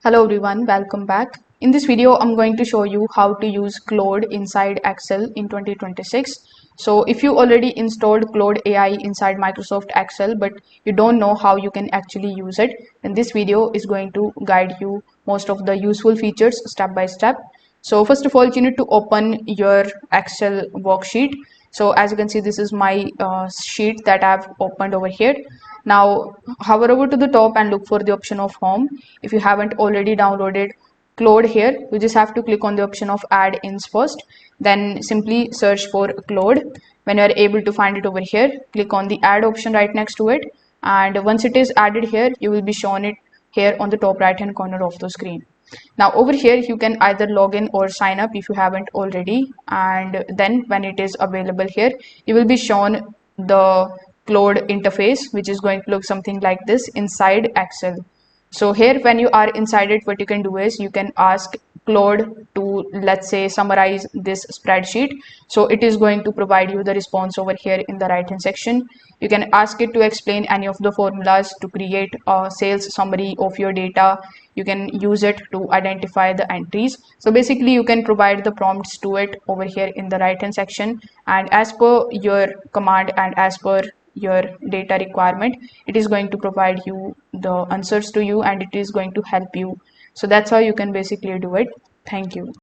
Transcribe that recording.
Hello everyone, welcome back. In this video, I'm going to show you how to use Claude inside Excel in 2026. So if you already installed Claude AI inside Microsoft Excel, but you don't know how you can actually use it, then this video is going to guide you most of the useful features step by step. So first of all, you need to open your Excel worksheet. So as you can see, this is my sheet that I've opened over here. Now hover over to the top and look for the option of home. If you haven't already downloaded Claude here, you just have to click on the option of add ins first, then simply search for Claude. When you are able to find it over here, click on the add option right next to it, and once it is added here, you will be shown it here on the top right hand corner of the screen. Now over here you can either log in or sign up if you haven't already, and then when it is available here, you will be shown the Claude interface, which is going to look something like this inside Excel. So here when you are inside it, what you can do is you can ask Claude to, let's say, summarize this spreadsheet. So it is going to provide you the response over here in the right hand section. You can ask it to explain any of the formulas to create a sales summary of your data. You can use it to identify the entries. So basically you can provide the prompts to it over here in the right hand section, and as per your command and as per your data requirement, it is going to provide you the answers to you, and it is going to help you. So that's how you can basically do it. Thank you.